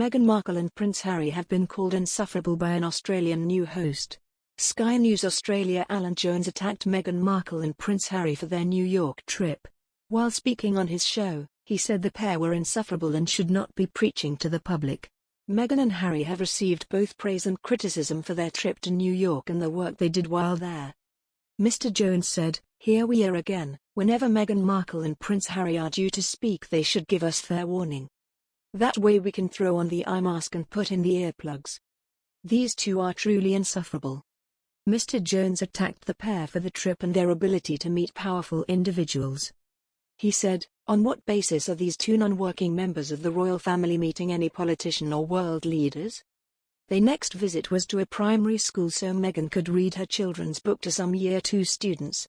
Meghan Markle and Prince Harry have been called insufferable by an Australian new host. Sky News Australia Alan Jones attacked Meghan Markle and Prince Harry for their New York trip. While speaking on his show, he said the pair were insufferable and should not be preaching to the public. Meghan and Harry have received both praise and criticism for their trip to New York and the work they did while there. Mr. Jones said, "Here we are again. Whenever Meghan Markle and Prince Harry are due to speak, they should give us fair warning. That way we can throw on the eye mask and put in the earplugs. These two are truly insufferable." Mr. Jones attacked the pair for the trip and their ability to meet powerful individuals. He said, "On what basis are these two non-working members of the royal family meeting any politician or world leaders?" Their next visit was to a primary school so Meghan could read her children's book to some Year 2 students.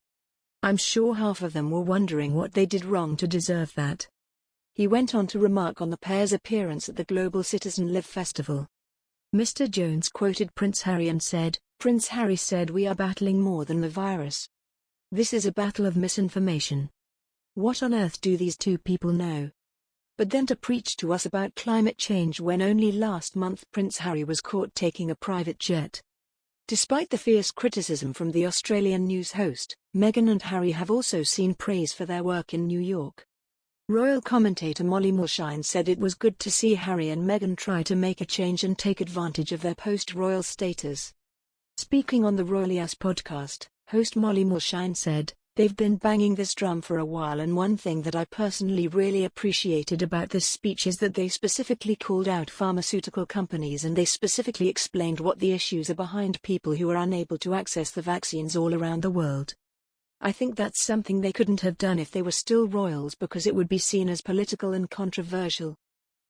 "I'm sure half of them were wondering what they did wrong to deserve that." He went on to remark on the pair's appearance at the Global Citizen Live Festival. Mr. Jones quoted Prince Harry and said, "Prince Harry said we are battling more than the virus. This is a battle of misinformation. What on earth do these two people know? But then to preach to us about climate change when only last month Prince Harry was caught taking a private jet." Despite the fierce criticism from the Australian news host, Meghan and Harry have also seen praise for their work in New York. Royal commentator Molly Mulshine said it was good to see Harry and Meghan try to make a change and take advantage of their post-royal status. Speaking on the Royally Us podcast, host Molly Mulshine said, "They've been banging this drum for a while, and one thing that I personally really appreciated about this speech is that they specifically called out pharmaceutical companies and they specifically explained what the issues are behind people who are unable to access the vaccines all around the world. I think that's something they couldn't have done if they were still royals because it would be seen as political and controversial.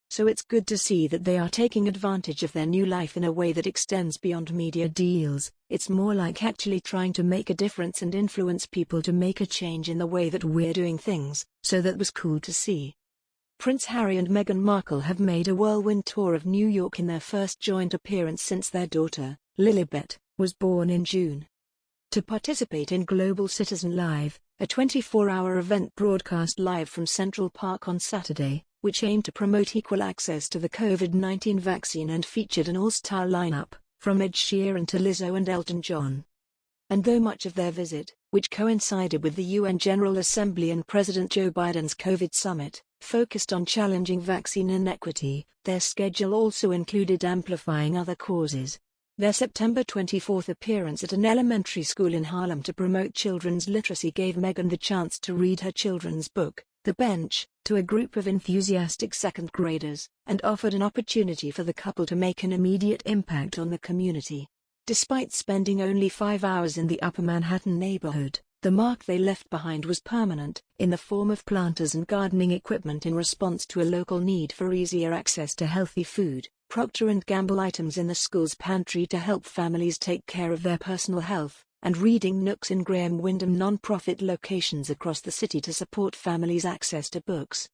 So it's good to see that they are taking advantage of their new life in a way that extends beyond media deals. It's more like actually trying to make a difference and influence people to make a change in the way that we're doing things, so that was cool to see." Prince Harry and Meghan Markle have made a whirlwind tour of New York in their first joint appearance since their daughter, Lilibet, was born in June. To participate in Global Citizen Live, a 24-hour event broadcast live from Central Park on Saturday, which aimed to promote equal access to the COVID-19 vaccine and featured an all-star lineup, from Ed Sheeran to Lizzo and Elton John. And though much of their visit, which coincided with the UN General Assembly and President Joe Biden's COVID summit, focused on challenging vaccine inequity, their schedule also included amplifying other causes. Their September 24 appearance at an elementary school in Harlem to promote children's literacy gave Meghan the chance to read her children's book, The Bench, to a group of enthusiastic second graders, and offered an opportunity for the couple to make an immediate impact on the community. Despite spending only 5 hours in the Upper Manhattan neighborhood, the mark they left behind was permanent, in the form of planters and gardening equipment in response to a local need for easier access to healthy food. Procter & Gamble items in the school's pantry to help families take care of their personal health, and reading nooks in Graham Windham non-profit locations across the city to support families' access to books.